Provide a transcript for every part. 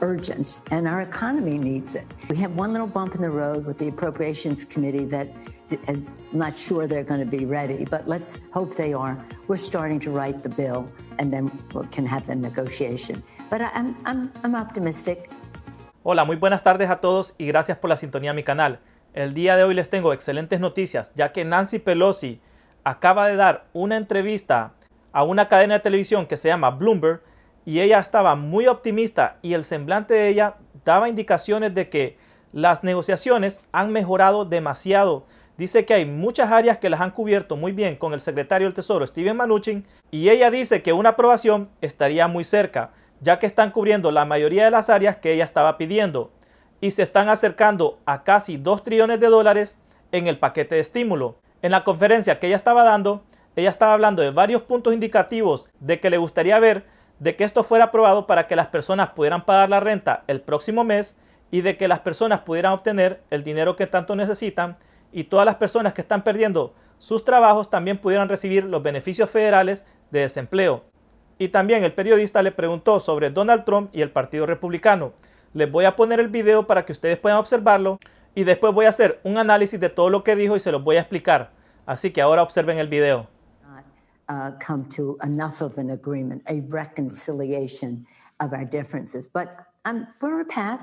urgent, and our economy needs it. We have one little bump in the road with the Appropriations Committee that I'm not sure they're going to be ready, but let's hope they are. We're starting to write the bill, and then we can have the negotiation. But I'm optimistic. Hola, muy buenas tardes a todos y gracias por la sintonía a mi canal. El día de hoy les tengo excelentes noticias, ya que Nancy Pelosi acaba de dar una entrevista a una cadena de televisión que se llama Bloomberg, y ella estaba muy optimista y el semblante de ella daba indicaciones de que las negociaciones han mejorado demasiado. Dice que hay muchas áreas que las han cubierto muy bien con el secretario del Tesoro, Steven Mnuchin, y ella dice que una aprobación estaría muy cerca, ya que están cubriendo la mayoría de las áreas que ella estaba pidiendo y se están acercando a casi $2 trillones en el paquete de estímulo. En la conferencia que ella estaba dando, ella estaba hablando de varios puntos indicativos de que le gustaría ver de que esto fuera aprobado para que las personas pudieran pagar la renta el próximo mes y de que las personas pudieran obtener el dinero que tanto necesitan, y todas las personas que están perdiendo sus trabajos también pudieran recibir los beneficios federales de desempleo. Y también el periodista le preguntó sobre Donald Trump y el Partido Republicano. Les voy a poner el video para que ustedes puedan observarlo y después voy a hacer un análisis de todo lo que dijo y se los voy a explicar. Así que ahora observen el video. Come to enough of an agreement, a reconciliation of our differences. But we're on a path.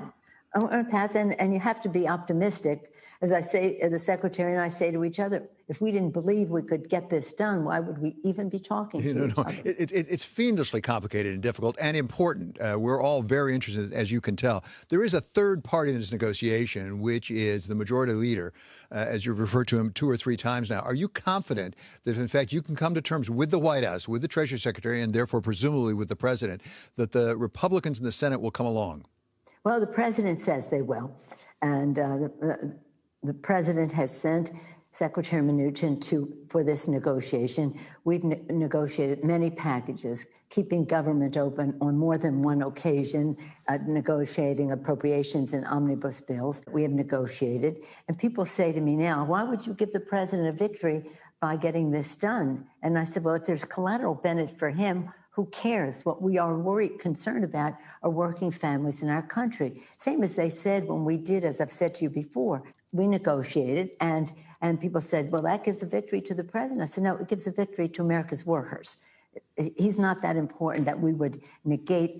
We're on a path, and you have to be optimistic. As I say, the Secretary and I say to each other, if we didn't believe we could get this done, why would we even be talking to each other? It's fiendishly complicated and difficult and important. We're all very interested, as you can tell. There is a third party in this negotiation, which is the majority leader, as you've referred to him 2 or 3 times now. Are you confident that, in fact, you can come to terms with the White House, with the Treasury Secretary, and therefore presumably with the President, that the Republicans in the Senate will come along? Well, the President says they will. And the President has sent Secretary Mnuchin for this negotiation. We've negotiated many packages, keeping government open on more than one occasion, negotiating appropriations and omnibus bills. We have negotiated. And people say to me now, why would you give the President a victory by getting this done? And I said, well, if there's collateral benefit for him, who cares? What we are concerned about are working families in our country. Same as they said when we did, as I've said to you before, we negotiated, and people said, well, that gives a victory to the president. I said, no, it gives a victory to America's workers. He's not that important that we would negate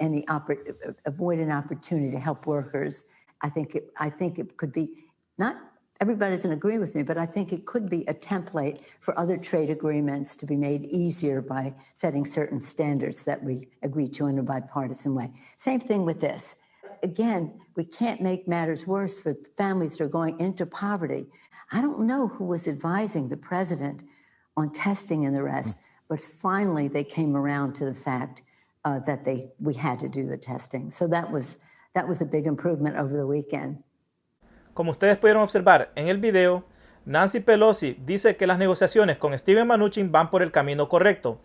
avoid an opportunity to help workers. I think it could be, not everybody doesn't agree with me, but I think it could be a template for other trade agreements to be made easier by setting certain standards that we agree to in a bipartisan way. Same thing with this. Again, we can't make matters worse for families that are going into poverty. I don't know who was advising the president on testing and the rest, but finally they came around to the fact that we had to do the testing. So that was a big improvement over the weekend. Como ustedes pudieron observar en el video, Nancy Pelosi dice que las negociaciones con Steven Mnuchin van por el camino correcto.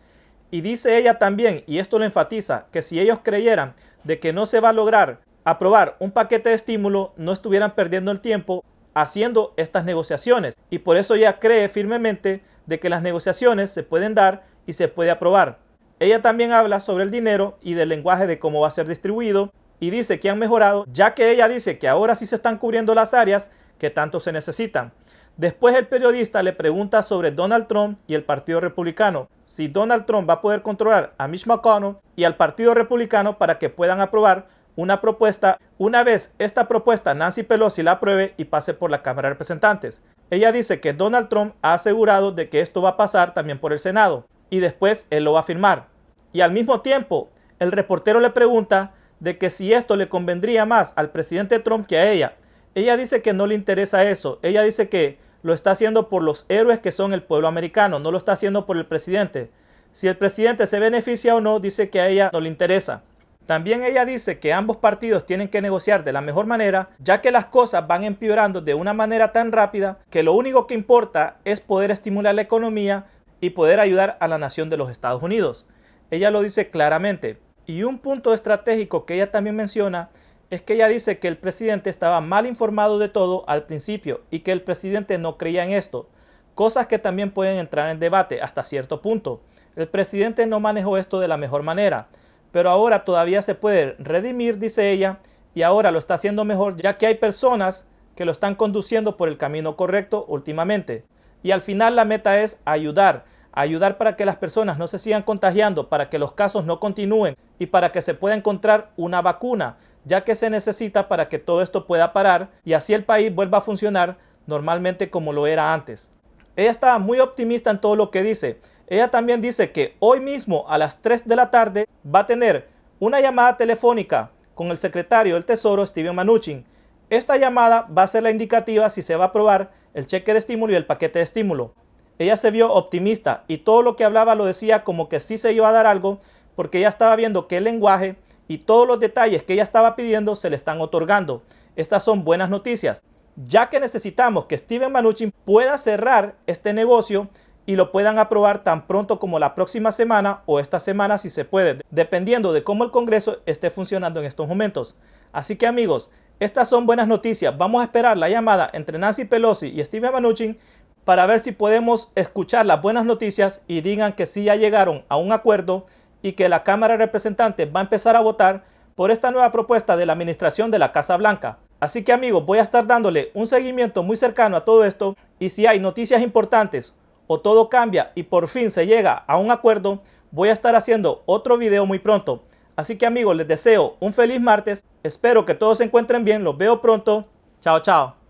Y dice ella también, y esto lo enfatiza, que si ellos creyeran de que no se va a lograr aprobar un paquete de estímulo, no estuvieran perdiendo el tiempo haciendo estas negociaciones. Y por eso ella cree firmemente de que las negociaciones se pueden dar y se puede aprobar. Ella también habla sobre el dinero y del lenguaje de cómo va a ser distribuido, y dice que han mejorado, ya que ella dice que ahora sí se están cubriendo las áreas que tanto se necesitan. Después el periodista le pregunta sobre Donald Trump y el Partido Republicano, si Donald Trump va a poder controlar a Mitch McConnell y al Partido Republicano para que puedan aprobar una propuesta una vez esta propuesta Nancy Pelosi la apruebe y pase por la Cámara de Representantes. Ella dice que Donald Trump ha asegurado de que esto va a pasar también por el Senado y después él lo va a firmar. Y al mismo tiempo, el reportero le pregunta de que si esto le convendría más al presidente Trump que a ella. Ella dice que no le interesa eso. Ella dice que lo está haciendo por los héroes que son el pueblo americano, no lo está haciendo por el presidente. Si el presidente se beneficia o no, dice que a ella no le interesa. También ella dice que ambos partidos tienen que negociar de la mejor manera, ya que las cosas van empeorando de una manera tan rápida que lo único que importa es poder estimular la economía y poder ayudar a la nación de los Estados Unidos. Ella lo dice claramente. Y un punto estratégico que ella también menciona es que ella dice que el presidente estaba mal informado de todo al principio y que el presidente no creía en esto. Cosas que también pueden entrar en debate hasta cierto punto. El presidente no manejó esto de la mejor manera, pero ahora todavía se puede redimir, dice ella, y ahora lo está haciendo mejor, ya que hay personas que lo están conduciendo por el camino correcto últimamente. Y al final la meta es ayudar para que las personas no se sigan contagiando, para que los casos no continúen y para que se pueda encontrar una vacuna, ya que se necesita para que todo esto pueda parar y así el país vuelva a funcionar normalmente como lo era antes. Ella estaba muy optimista en todo lo que dice. Ella también dice que hoy mismo a las 3 de la tarde va a tener una llamada telefónica con el secretario del Tesoro, Steven Mnuchin. Esta llamada va a ser la indicativa si se va a aprobar el cheque de estímulo y el paquete de estímulo. Ella se vio optimista y todo lo que hablaba lo decía como que sí se iba a dar algo, porque ella estaba viendo que el lenguaje y todos los detalles que ella estaba pidiendo se le están otorgando. Estas son buenas noticias, ya que necesitamos que Steven Mnuchin pueda cerrar este negocio y lo puedan aprobar tan pronto como la próxima semana o esta semana si se puede, dependiendo de cómo el Congreso esté funcionando en estos momentos. Así que amigos, estas son buenas noticias. Vamos a esperar la llamada entre Nancy Pelosi y Steven Mnuchin para ver si podemos escuchar las buenas noticias y digan que sí ya llegaron a un acuerdo y que la Cámara de Representantes va a empezar a votar por esta nueva propuesta de la administración de la Casa Blanca. Así que amigos, voy a estar dándole un seguimiento muy cercano a todo esto y si hay noticias importantes o todo cambia y por fin se llega a un acuerdo, voy a estar haciendo otro video muy pronto. Así que amigos, les deseo un feliz martes. Espero que todos se encuentren bien. Los veo pronto. Chao, chao.